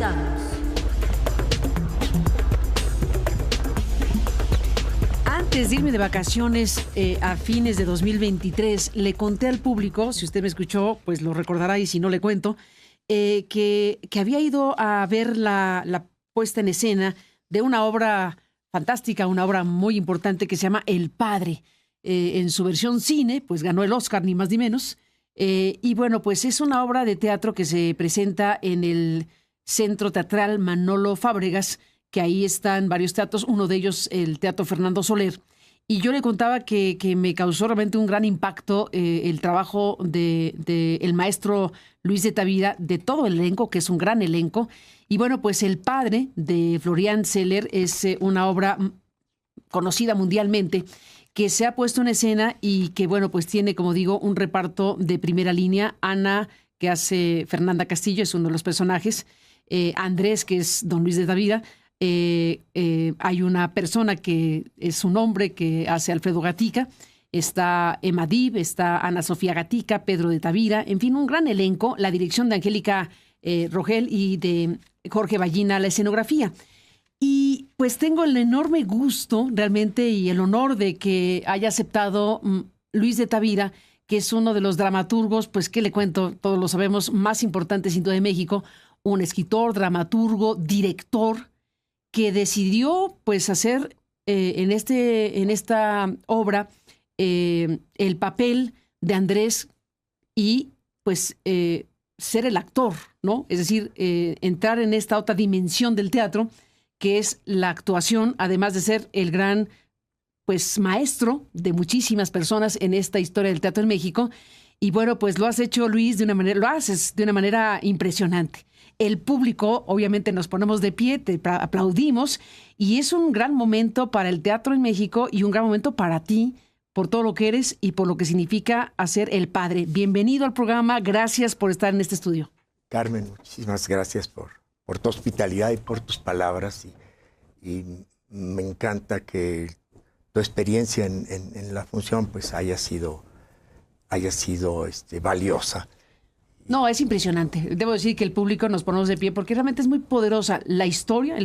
Comenzamos. Antes de irme de vacaciones a fines de 2023, le conté al público, si usted me escuchó, pues lo recordará y si no le cuento, que había ido a ver la puesta en escena de una obra fantástica, una obra muy importante que se llama El Padre. En su versión cine, pues ganó el Oscar, ni más ni menos. Y bueno, pues es una obra de teatro que se presenta en el Centro Teatral Manolo Fábregas, que ahí están varios teatros, uno de ellos el Teatro Fernando Soler. Y yo le contaba que me causó realmente un gran impacto el trabajo de el maestro Luis de Tavira, de todo el elenco, que es un gran elenco. Y bueno, pues El Padre de Florian Zeller es una obra conocida mundialmente, que se ha puesto en escena y que, bueno, pues tiene, como digo, un reparto de primera línea. Ana, que hace Fernanda Castillo, es uno de los personajes. Andrés, que es don Luis de Tavira. Hay una persona que es un hombre que hace Alfredo Gatica. Está Emma Dib, está Ana Sofía Gatica, Pedro de Tavira. En fin, un gran elenco. La dirección de Angélica Rogel y de Jorge Ballina, la escenografía. Y pues tengo el enorme gusto realmente y el honor de que haya aceptado Luis de Tavira, que es uno de los dramaturgos, pues qué le cuento, todos lo sabemos, más importantes sin duda de México, un escritor, dramaturgo, director, que decidió pues hacer en esta obra el papel de Andrés y pues ser el actor, ¿no? Es decir, entrar en esta otra dimensión del teatro, que es la actuación, además de ser el gran pues maestro de muchísimas personas en esta historia del teatro en México. Y bueno, pues lo has hecho, Luis, lo haces de una manera impresionante. El público, obviamente, nos ponemos de pie, te aplaudimos, y es un gran momento para el teatro en México y un gran momento para ti, por todo lo que eres y por lo que significa hacer El Padre. Bienvenido al programa, gracias por estar en este estudio. Carmen, muchísimas gracias por tu hospitalidad y por tus palabras. Y me encanta que tu experiencia en la función pues haya sido valiosa. No, es impresionante. Debo decir que el público nos ponemos de pie porque realmente es muy poderosa. La historia,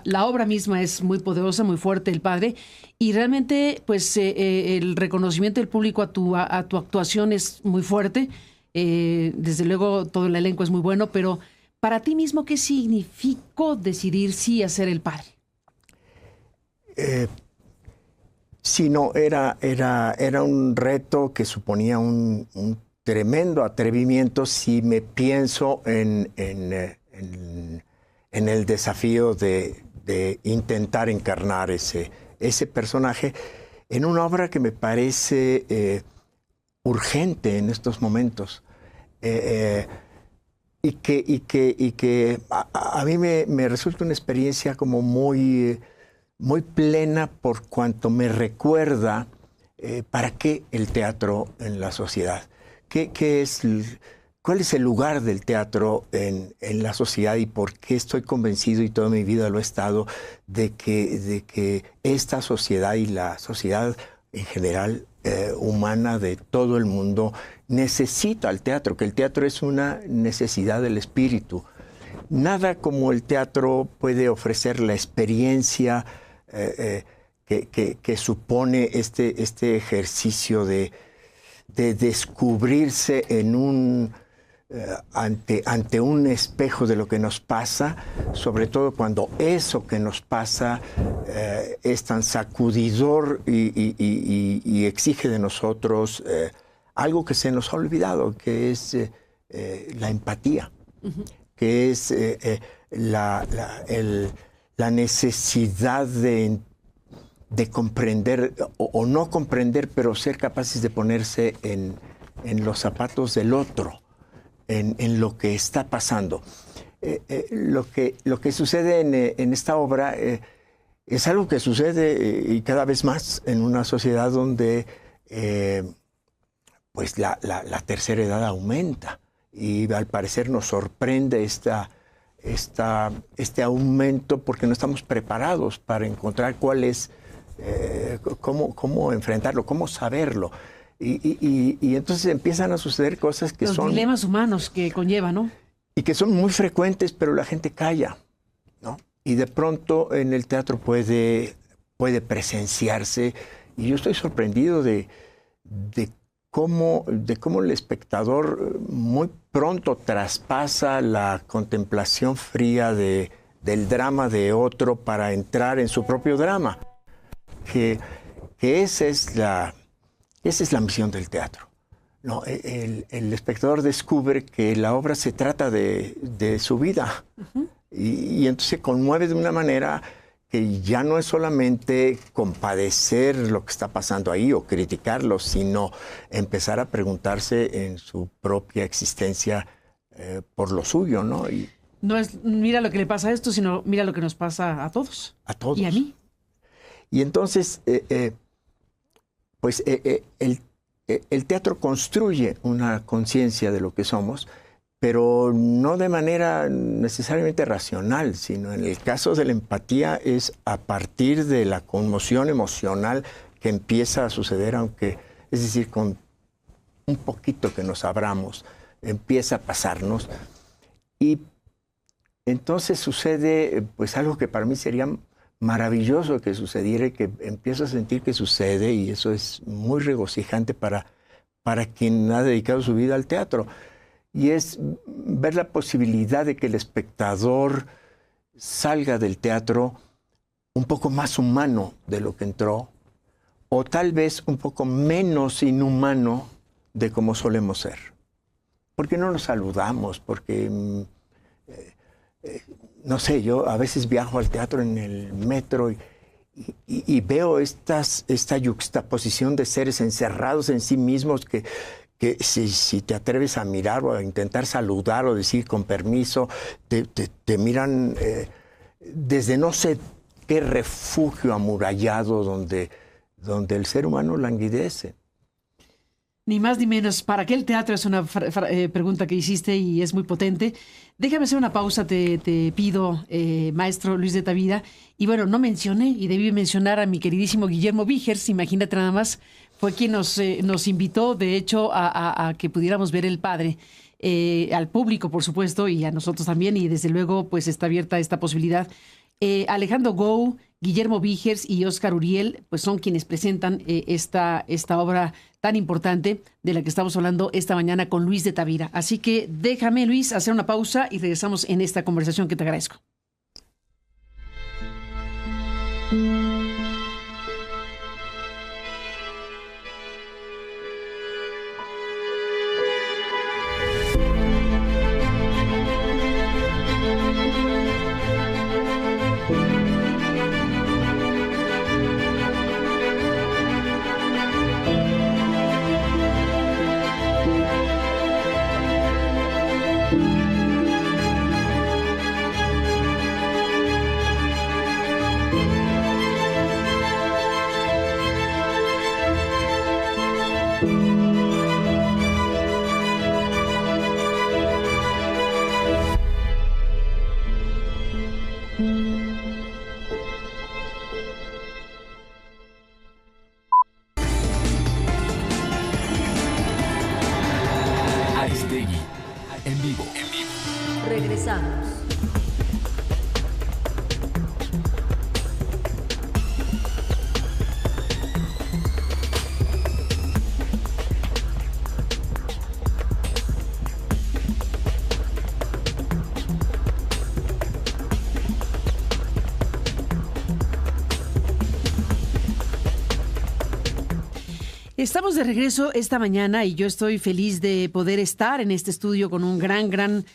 la obra misma es muy poderosa, muy fuerte, El Padre. Y realmente pues el reconocimiento del público a tu actuación es muy fuerte. Desde luego todo el elenco es muy bueno, pero para ti mismo, ¿qué significó decidir sí hacer El Padre? Sí, no, era un reto que suponía un tremendo atrevimiento si me pienso en el desafío de intentar encarnar ese personaje en una obra que me parece urgente en estos momentos. Y que a mí me resulta una experiencia como muy plena por cuanto me recuerda para qué el teatro en la sociedad. ¿Cuál es el lugar del teatro en la sociedad y por qué estoy convencido, y toda mi vida lo he estado, de que esta sociedad y la sociedad en general humana de todo el mundo necesita al teatro, que el teatro es una necesidad del espíritu. Nada como el teatro puede ofrecer la experiencia que supone este ejercicio de descubrirse en ante un espejo de lo que nos pasa, sobre todo cuando eso que nos pasa es tan sacudidor y exige de nosotros algo que se nos ha olvidado, que es la empatía, que es la necesidad de comprender o no comprender, pero ser capaces de ponerse en los zapatos del otro, en lo que está pasando. Lo que sucede en esta obra es algo que sucede y cada vez más en una sociedad donde pues la tercera edad aumenta y al parecer nos sorprende este aumento porque no estamos preparados para encontrar cuál es, cómo enfrentarlo, cómo saberlo. Y entonces empiezan a suceder cosas que los son... dilemas humanos que conlleva, ¿no? y que son muy frecuentes, pero la gente calla, ¿no? Y de pronto en el teatro puede presenciarse, y yo estoy sorprendido de cómo el espectador muy pronto traspasa la contemplación fría del drama de otro para entrar en su propio drama, que esa es la misión del teatro, ¿no? El espectador descubre que la obra se trata de su vida, y entonces se conmueve de una manera que ya no es solamente compadecer lo que está pasando ahí o criticarlo, sino empezar a preguntarse en su propia existencia por lo suyo, ¿no? Y no es mira lo que le pasa a esto, sino mira lo que nos pasa a todos. A todos. Y a mí. Y entonces, el teatro construye una conciencia de lo que somos, pero no de manera necesariamente racional, sino en el caso de la empatía es a partir de la conmoción emocional que empieza a suceder, es decir, con un poquito que nos abramos, empieza a pasarnos, y entonces sucede pues algo que para mí sería maravilloso que sucediera, y que empiezo a sentir que sucede, y eso es muy regocijante para quien ha dedicado su vida al teatro. Y es ver la posibilidad de que el espectador salga del teatro un poco más humano de lo que entró, o tal vez un poco menos inhumano de como solemos ser. Porque no nos saludamos, porque, no sé, yo a veces viajo al teatro en el metro y veo esta yuxtaposición de seres encerrados en sí mismos que si te atreves a mirar o a intentar saludar o decir con permiso, te miran desde no sé qué refugio amurallado donde el ser humano languidece. Ni más ni menos. ¿Para qué el teatro? Es una pregunta que hiciste y es muy potente. Déjame hacer una pausa, te pido, maestro Luis de Tavira. Y bueno, no mencioné, y debí mencionar a mi queridísimo Guillermo Víjers, imagínate nada más, fue quien nos invitó, de hecho, a que pudiéramos ver El Padre, al público, por supuesto, y a nosotros también, y desde luego, pues está abierta esta posibilidad. Alejandro Gou, Guillermo Víjers y Óscar Uriel, pues son quienes presentan esta obra tan importante de la que estamos hablando esta mañana con Luis de Tavira. Así que déjame, Luis, hacer una pausa y regresamos en esta conversación que te agradezco. En vivo. Regresamos. Estamos de regreso esta mañana y yo estoy feliz de poder estar en este estudio con un gran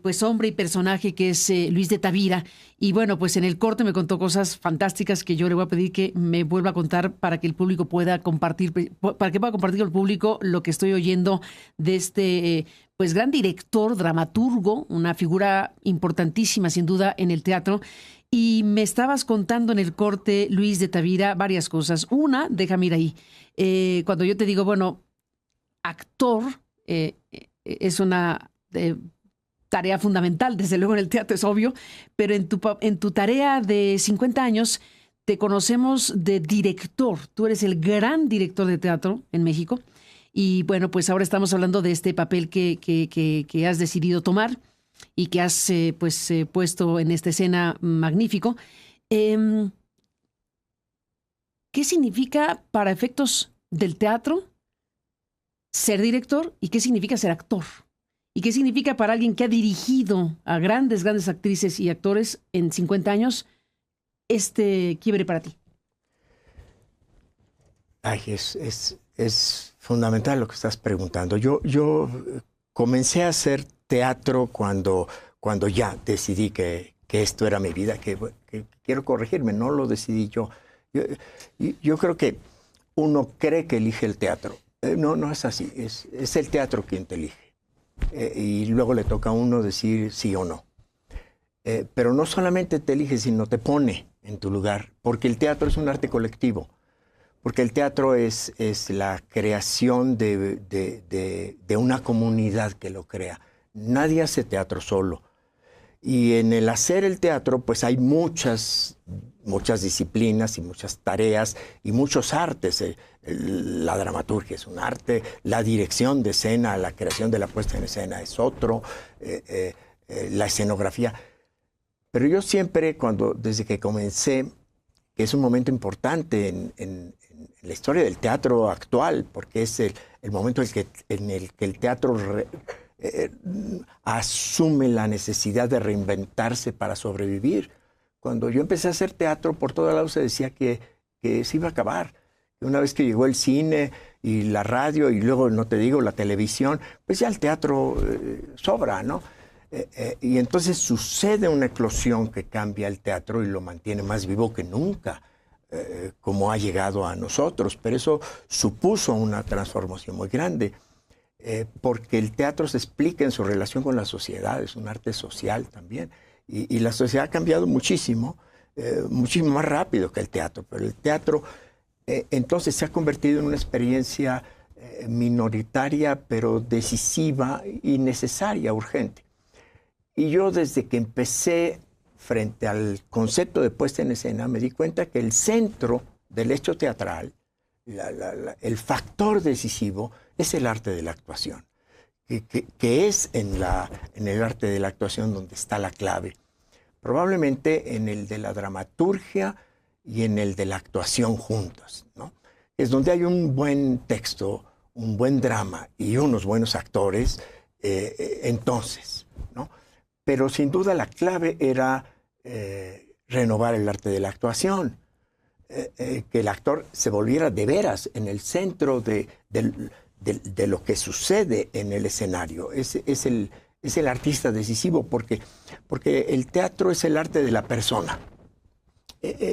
pues hombre y personaje que es Luis de Tavira. Y bueno, pues en el corte me contó cosas fantásticas que yo le voy a pedir que me vuelva a contar para que el público pueda compartir, para que pueda compartir con el público lo que estoy oyendo de este pues gran director, dramaturgo, una figura importantísima sin duda en el teatro. Y me estabas contando en el corte, Luis de Tavira, varias cosas. Una, déjame ir ahí. Cuando yo te digo, bueno, actor es una tarea fundamental, desde luego en el teatro es obvio, pero en tu tarea de 50 años te conocemos de director. Tú eres el gran director de teatro en México. Y bueno, pues ahora estamos hablando de este papel que has decidido tomar. y que has puesto en esta escena magnífico. ¿Qué significa para efectos del teatro ser director y qué significa ser actor? ¿Y qué significa para alguien que ha dirigido a grandes actrices y actores en 50 años este quiebre para ti? Ay, es fundamental lo que estás preguntando. Yo comencé a hacer teatro cuando ya decidí que esto era mi vida, que quiero corregirme, no lo decidí yo. Yo creo que uno cree que elige el teatro. No es así, es el teatro quien te elige. Y luego le toca a uno decir sí o no. Pero no solamente te elige, sino te pone en tu lugar, porque el teatro es un arte colectivo, porque el teatro es la creación de una comunidad que lo crea. Nadie hace teatro solo. Y en el hacer el teatro, pues hay muchas disciplinas y muchas tareas y muchos artes. La dramaturgia es un arte, la dirección de escena, la creación de la puesta en escena es otro, la escenografía. Pero yo siempre, desde que comencé, que es un momento importante en la historia del teatro actual, porque es el momento en el que el teatro asume la necesidad de reinventarse para sobrevivir. Cuando yo empecé a hacer teatro, por todos lados se decía que se iba a acabar. Una vez que llegó el cine y la radio y luego, no te digo, la televisión, pues ya el teatro sobra, ¿no? Y entonces sucede una eclosión que cambia el teatro y lo mantiene más vivo que nunca, como ha llegado a nosotros. Pero eso supuso una transformación muy grande. Porque el teatro se explica en su relación con la sociedad, es un arte social también, y la sociedad ha cambiado muchísimo, muchísimo más rápido que el teatro, pero el teatro entonces se ha convertido en una experiencia minoritaria, pero decisiva y necesaria, urgente. Y yo desde que empecé frente al concepto de puesta en escena, me di cuenta que el centro del hecho teatral, el factor decisivo, es el arte de la actuación, que es en el arte de la actuación donde está la clave. Probablemente en el de la dramaturgia y en el de la actuación juntas, ¿no? Es donde hay un buen texto, un buen drama y unos buenos actores, entonces, ¿no? Pero sin duda la clave era renovar el arte de la actuación, que el actor se volviera de veras en el centro de lo que sucede en el escenario. Es el artista decisivo porque el teatro es el arte de la persona.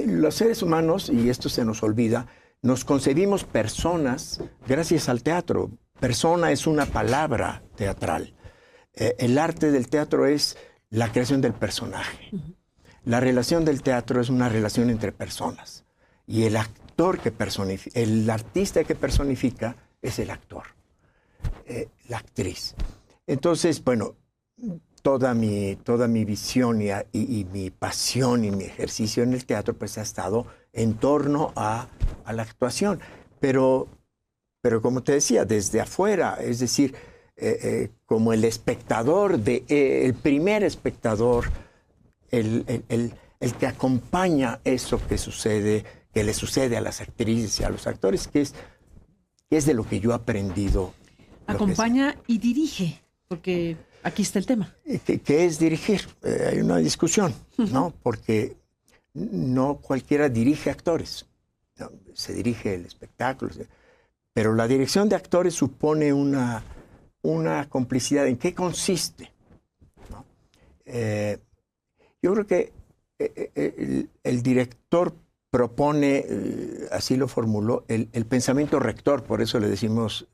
Los seres humanos, y esto se nos olvida, nos concebimos personas gracias al teatro. Persona es una palabra teatral. El arte del teatro es la creación del personaje. La relación del teatro es una relación entre personas. Y el actor que personifica, el artista que personifica es el actor, la actriz. Entonces, bueno, toda mi visión y mi pasión y mi ejercicio en el teatro pues ha estado en torno a la actuación. Pero como te decía, desde afuera, es decir, como el espectador, el primer espectador, el que acompaña eso que le sucede a las actrices y a los actores, que es de lo que yo he aprendido. Acompaña y dirige, porque aquí está el tema. ¿Qué es dirigir? Hay una discusión, ¿no? Porque no cualquiera dirige actores. No, se dirige el espectáculo. Pero la dirección de actores supone una complicidad. ¿En qué consiste? ¿No? Yo creo que el director propone, así lo formuló, el pensamiento rector, por eso le decimos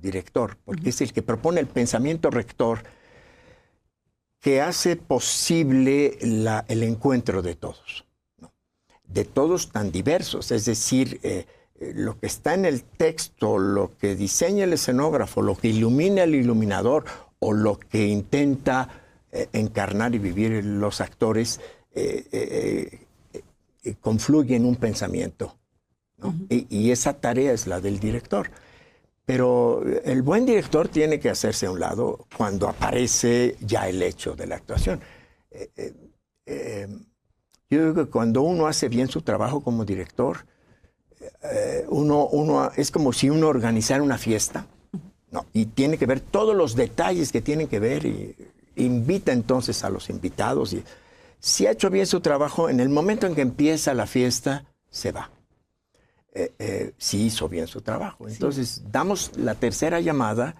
director, porque es el que propone el pensamiento rector que hace posible el encuentro de todos, ¿no? De todos tan diversos, es decir, lo que está en el texto, lo que diseña el escenógrafo, lo que ilumina el iluminador o lo que intenta encarnar y vivir los actores, confluye en un pensamiento, ¿no? Y esa tarea es la del director. Pero el buen director tiene que hacerse a un lado cuando aparece ya el hecho de la actuación. Yo digo que cuando uno hace bien su trabajo como director, es como si uno organizara una fiesta, ¿no? Y tiene que ver todos los detalles que tienen que ver y invita entonces a los invitados. Y si ha hecho bien su trabajo, en el momento en que empieza la fiesta, se va. Si hizo bien su trabajo. Entonces, damos la tercera llamada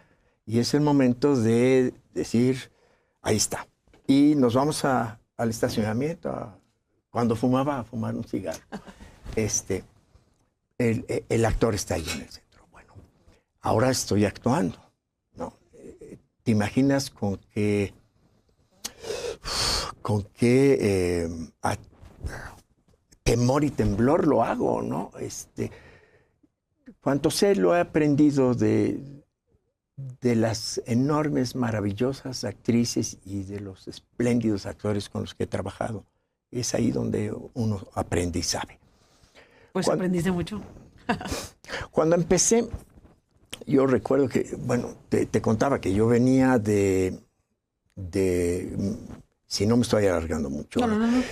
y es el momento de decir, ahí está. Y nos vamos al estacionamiento, cuando fumaba, a fumar un cigarro. El actor está ahí en el centro. Bueno, ahora estoy actuando, ¿no? ¿Te imaginas con qué temor y temblor lo hago, ¿no? Cuanto sé lo he aprendido de las enormes, maravillosas actrices y de los espléndidos actores con los que he trabajado. Es ahí donde uno aprende y sabe. Pues aprendiste mucho. Cuando empecé, yo recuerdo que, bueno, te contaba que yo venía de si no me estoy alargando mucho. No.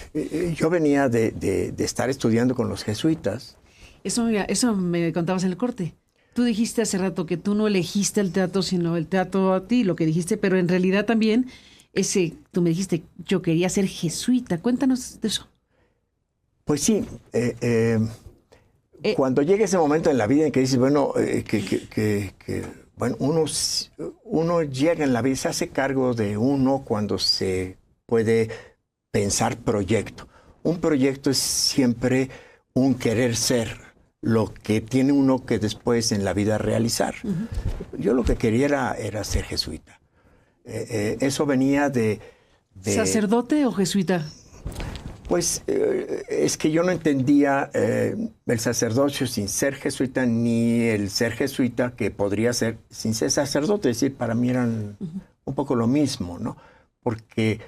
Yo venía de estar estudiando con los jesuitas. Eso me contabas en el corte. Tú dijiste hace rato que tú no elegiste el teatro, sino el teatro a ti, lo que dijiste, pero en realidad también tú me dijiste, yo quería ser jesuita. Cuéntanos de eso. Pues sí. Cuando llega ese momento en la vida en que dices, bueno, bueno, uno llega en la vida, se hace cargo de uno cuando se puede pensar proyecto. Un proyecto es siempre un querer ser lo que tiene uno que después en la vida realizar. Yo lo que quería era ser jesuita. Eso venía de... ¿Sacerdote o jesuita? Pues es que yo no entendía el sacerdocio sin ser jesuita, ni el ser jesuita que podría ser sin ser sacerdote. Es decir, para mí eran un poco lo mismo, ¿no? Porque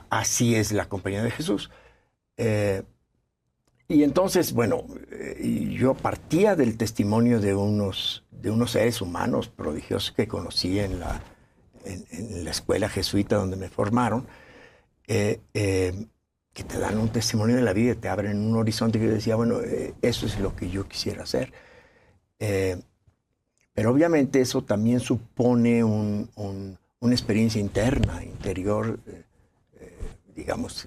así es la Compañía de Jesús. Y entonces, bueno, yo partía del testimonio de unos seres humanos prodigiosos que conocí en la escuela jesuita donde me formaron, que te dan un testimonio de la vida, te abren un horizonte que yo decía, bueno, eso es lo que yo quisiera hacer. Pero obviamente eso también supone una experiencia interior, digamos,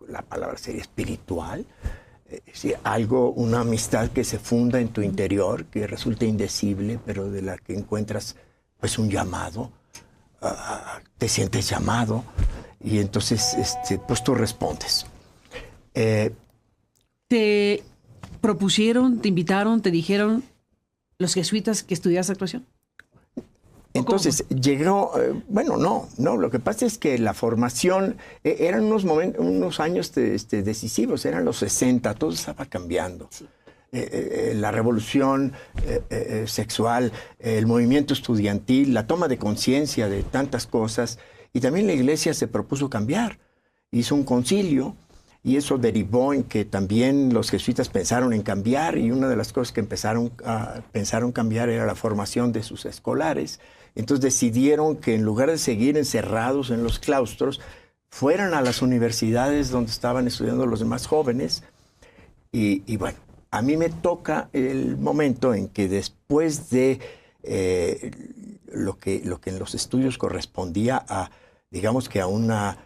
la palabra sería espiritual, una amistad que se funda en tu interior, que resulta indecible, pero de la que encuentras pues un llamado. Te sientes llamado y entonces pues tú respondes. ¿Te propusieron, te invitaron, te dijeron los jesuitas que estudias actuación? Entonces llegó, bueno, no, lo que pasa es que la formación eran unos años decisivos, eran los 60, todo estaba cambiando. Sí. La revolución sexual, el movimiento estudiantil, la toma de conciencia de tantas cosas, y también la iglesia se propuso cambiar. Hizo un concilio y eso derivó en que también los jesuitas pensaron en cambiar, y una de las cosas que pensaron cambiar era la formación de sus escolares. Entonces decidieron que en lugar de seguir encerrados en los claustros, fueran a las universidades donde estaban estudiando los demás jóvenes. Y bueno, a mí me toca el momento en que después de lo que en los estudios correspondía a, digamos que a una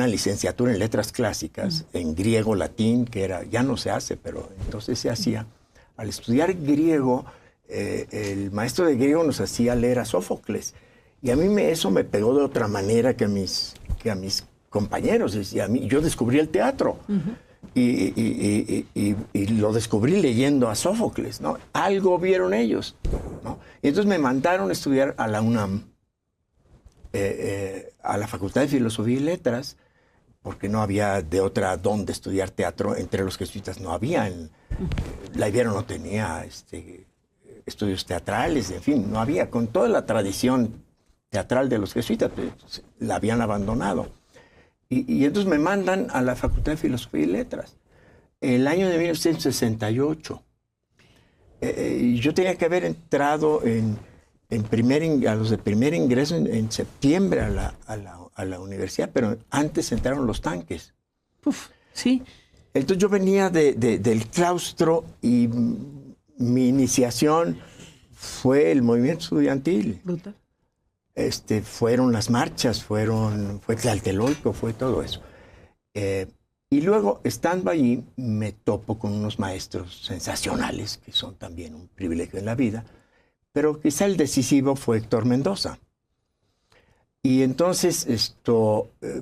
licenciatura en letras clásicas, en griego, latín, que ya no se hace, pero entonces se hacía. Al estudiar griego, el maestro de griego nos hacía leer a Sófocles. Y a mí eso me pegó de otra manera que a mis compañeros. Yo descubrí el teatro. Y lo descubrí leyendo a Sófocles, ¿no? Algo vieron ellos, ¿no? Y entonces me mandaron a estudiar a la UNAM, a la Facultad de Filosofía y Letras, porque no había de otra donde estudiar teatro. Entre los jesuitas no había. La Ibero no tenía estudios teatrales, en fin, no había. Con toda la tradición teatral de los jesuitas, pues, la habían abandonado. Y entonces me mandan a la Facultad de Filosofía y Letras. El año de 1968, Yo tenía que haber entrado a los de primer ingreso en septiembre a la universidad, pero antes entraron los tanques. Uf, sí. Entonces yo venía del claustro y mi iniciación fue el movimiento estudiantil. Brutal. Fueron las marchas, fue Tlatelolco, fue todo eso. Y luego, estando allí, me topo con unos maestros sensacionales, que son también un privilegio en la vida, pero quizá el decisivo fue Héctor Mendoza. Y entonces,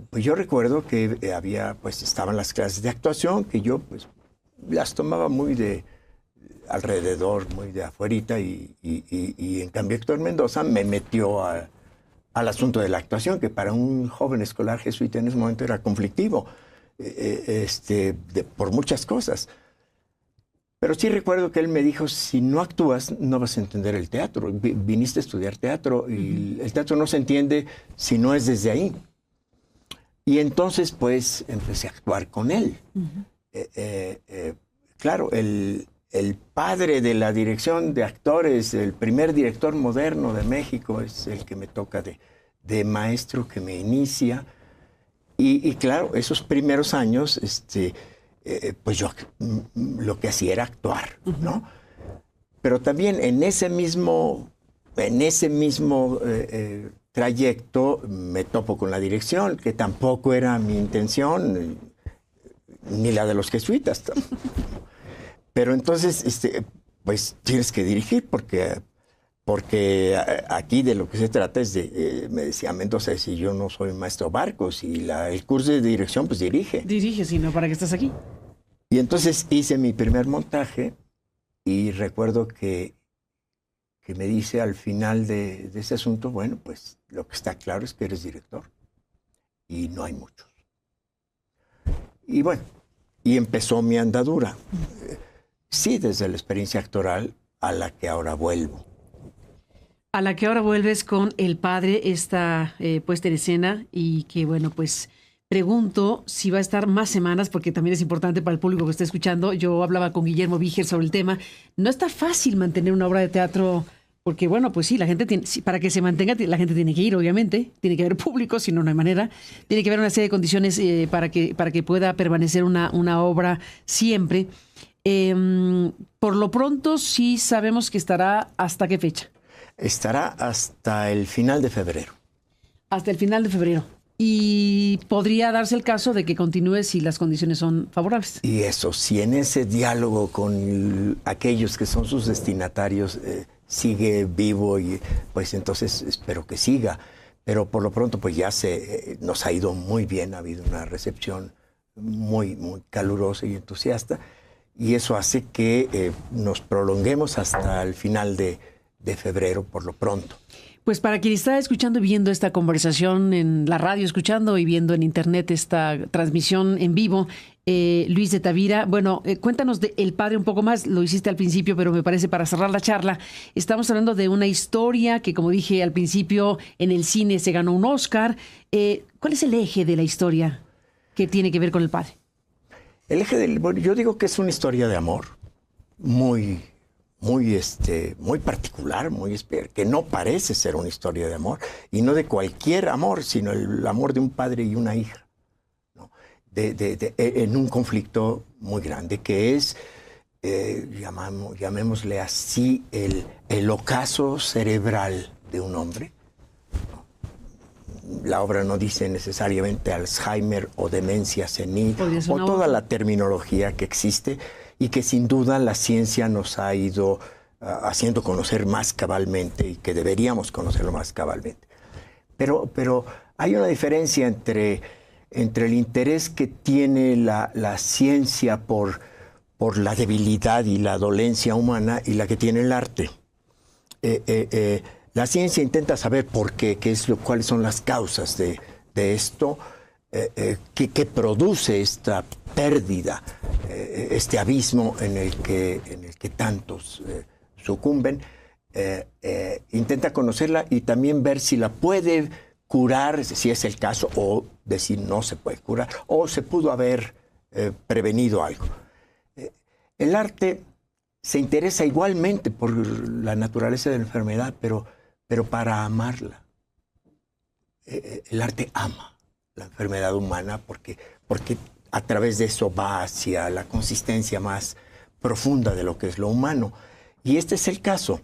pues yo recuerdo que estaban las clases de actuación, que yo pues las tomaba muy de alrededor, muy de afuerita, y en cambio Héctor Mendoza me metió al asunto de la actuación, que para un joven escolar jesuita en ese momento era conflictivo, por muchas cosas. Pero sí recuerdo que él me dijo, si no actúas, no vas a entender el teatro. Viniste a estudiar teatro y el teatro no se entiende si no es desde ahí. Y entonces, pues, empecé a actuar con él. Claro, el padre de la dirección de actores, el primer director moderno de México, es el que me toca de maestro, que me inicia. Y claro, esos primeros años, pues yo lo que hacía era actuar, ¿no? Pero también en ese mismo trayecto me topo con la dirección, que tampoco era mi intención, ni la de los jesuitas. Pero entonces, pues tienes que dirigir, porque aquí de lo que se trata es me decía Mendoza, si yo no soy maestro Barcos, y el curso de dirección, pues dirige. Dirige, sino para que estás aquí. Y entonces hice mi primer montaje y recuerdo que me dice al final de ese asunto, bueno, pues lo que está claro es que eres director y no hay muchos. Y bueno, y empezó mi andadura. Sí, desde la experiencia actoral a la que ahora vuelvo. A la que ahora vuelves con El Padre, esta puesta en escena, y que bueno, pues pregunto si va a estar más semanas, porque también es importante para el público que está escuchando. Yo hablaba con Guillermo Víger sobre el tema. No está fácil mantener una obra de teatro, porque bueno, pues sí, la gente tiene, para que se mantenga, la gente tiene que ir, obviamente, tiene que haber público, si no, no hay manera. Tiene que haber una serie de condiciones para que pueda permanecer una obra siempre. Por lo pronto, sí sabemos que estará ¿hasta qué fecha? Estará hasta el final de febrero. Hasta el final de febrero. Y podría darse el caso de que continúe si las condiciones son favorables. Y eso, si en ese diálogo con aquellos que son sus destinatarios sigue vivo, y pues entonces espero que siga. Pero por lo pronto pues ya nos ha ido muy bien, ha habido una recepción muy, muy calurosa y entusiasta. Y eso hace que nos prolonguemos hasta el final de febrero por lo pronto. Pues para quien está escuchando y viendo esta conversación en la radio, escuchando y viendo en internet esta transmisión en vivo, Luis de Tavira, bueno, cuéntanos de El Padre un poco más. Lo hiciste al principio, pero me parece para cerrar la charla. Estamos hablando de una historia que, como dije al principio, en el cine se ganó un Oscar. ¿Cuál es el eje de la historia que tiene que ver con El Padre? El eje bueno, yo digo que es una historia de amor muy particular, que no parece ser una historia de amor, y no de cualquier amor, sino el amor de un padre y una hija, ¿no? En un conflicto muy grande, que es, llamémosle así, el ocaso cerebral de un hombre, ¿no? La obra no dice necesariamente Alzheimer o demencia senil, o toda la terminología que existe, y que sin duda la ciencia nos ha ido haciendo conocer más cabalmente, y que deberíamos conocerlo más cabalmente. Pero hay una diferencia entre el interés que tiene la ciencia por la debilidad y la dolencia humana y la que tiene el arte. La ciencia intenta saber por qué, cuáles son las causas de esto, que produce esta pérdida, este abismo en el que tantos sucumben. Intenta conocerla y también ver si la puede curar, si es el caso, o decir no se puede curar, o se pudo haber prevenido algo. El arte se interesa igualmente por la naturaleza de la enfermedad, pero para amarla. El arte ama la enfermedad humana porque a través de eso va hacia la consistencia más profunda de lo que es lo humano. Y este es el caso.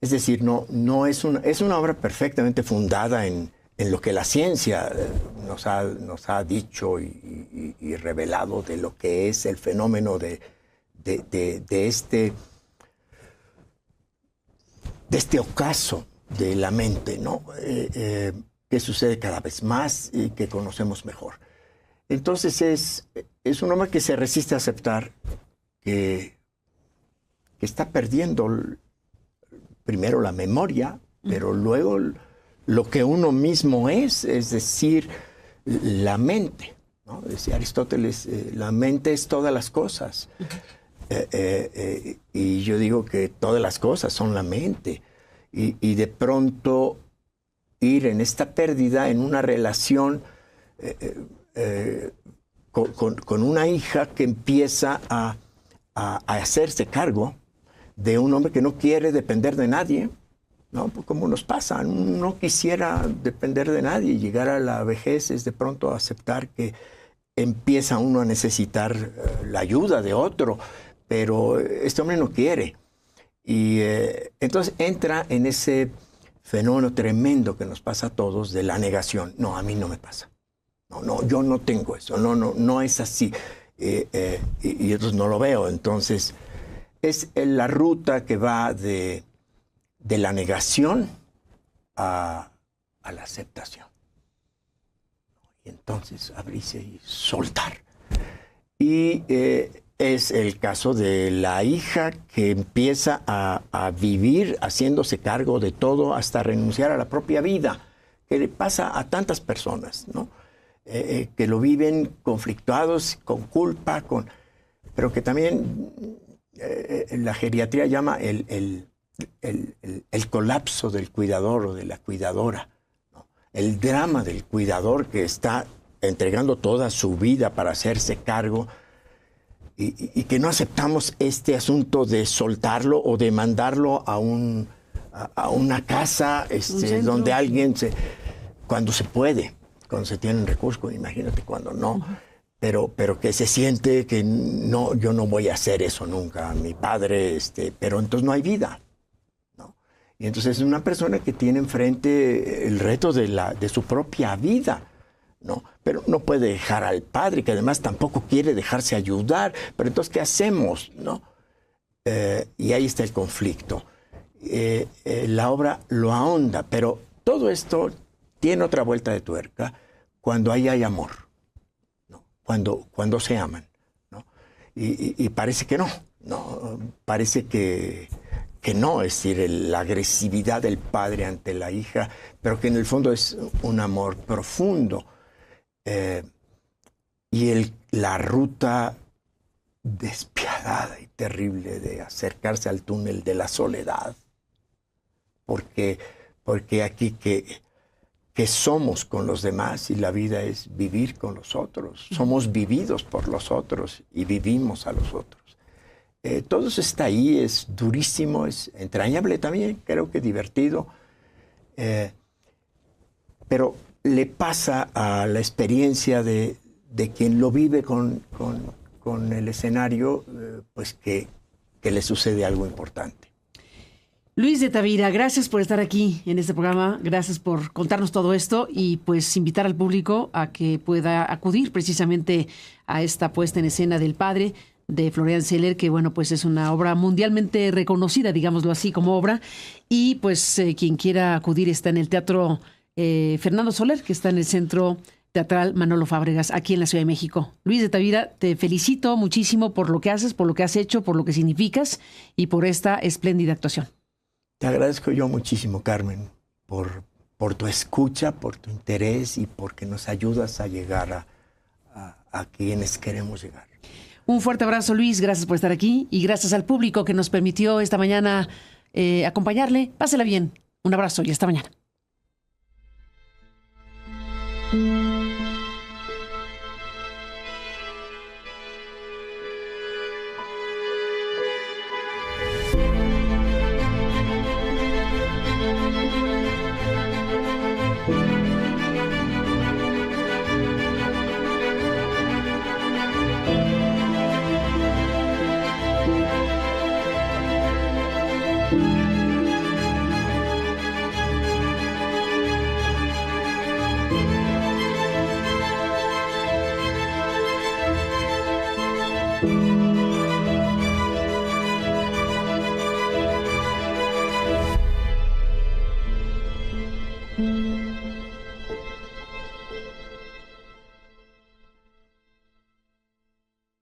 Es decir, no es una obra perfectamente fundada en lo que la ciencia nos ha dicho y revelado de lo que es el fenómeno de este ocaso de la mente, ¿no? Que sucede cada vez más y que conocemos mejor. Entonces es un hombre que se resiste a aceptar que está perdiendo primero la memoria, pero luego lo que uno mismo es decir, la mente, ¿no? Decía Aristóteles, la mente es todas las cosas. Y yo digo que todas las cosas son la mente. Y de pronto ir en esta pérdida, en una relación con una hija que empieza a hacerse cargo de un hombre que no quiere depender de nadie, ¿no? Pues como nos pasa, no quisiera depender de nadie y llegar a la vejez es de pronto aceptar que empieza uno a necesitar la ayuda de otro, pero este hombre no quiere. Y entonces entra en ese fenómeno tremendo que nos pasa a todos de la negación. No, a mí no me pasa. No, yo no tengo eso. No es así. Y entonces no lo veo. Entonces es la ruta que va de la negación a la aceptación. Y entonces abrirse y soltar. Y es el caso de la hija que empieza a vivir haciéndose cargo de todo hasta renunciar a la propia vida, que le pasa a tantas personas, ¿no? Que lo viven conflictuados, con culpa, pero que también la geriatría llama el colapso del cuidador o de la cuidadora, ¿no? El drama del cuidador que está entregando toda su vida para hacerse cargo y que no aceptamos este asunto de soltarlo o de mandarlo a una casa donde alguien cuando se puede, cuando se tienen recursos, imagínate cuando no. Pero que se siente que no, yo no voy a hacer eso nunca, mi padre, pero entonces no hay vida, ¿no? Y entonces es una persona que tiene enfrente el reto de su propia vida, ¿no? Pero no puede dejar al padre, que además tampoco quiere dejarse ayudar. Pero entonces, ¿qué hacemos, no? Y ahí está el conflicto. La obra lo ahonda, pero todo esto tiene otra vuelta de tuerca cuando ahí hay amor, ¿no? Cuando se aman, ¿no? Y parece que no, parece que no, es decir, la agresividad del padre ante la hija, pero que en el fondo es un amor profundo. Y la ruta despiadada y terrible de acercarse al túnel de la soledad, porque aquí que somos con los demás y la vida es vivir con los otros, somos vividos por los otros y vivimos a los otros. Todo eso está ahí, es durísimo, es entrañable también, creo que divertido, pero le pasa a la experiencia de quien lo vive con el escenario, pues que le sucede algo importante. Luis de Tavira, gracias por estar aquí en este programa, gracias por contarnos todo esto y pues invitar al público a que pueda acudir precisamente a esta puesta en escena del padre de Florian Zeller, que bueno, pues es una obra mundialmente reconocida, digámoslo así, como obra, y pues quien quiera acudir está en el Teatro Fernando Soler, que está en el Centro Teatral Manolo Fábregas, aquí en la Ciudad de México. Luis de Tavira, te felicito muchísimo por lo que haces, por lo que has hecho, por lo que significas y por esta espléndida actuación. Te agradezco yo muchísimo, Carmen, por tu escucha, por tu interés y porque nos ayudas a llegar a quienes queremos llegar. Un fuerte abrazo, Luis, gracias por estar aquí y gracias al público que nos permitió esta mañana acompañarle. Pásela bien. Un abrazo y hasta mañana.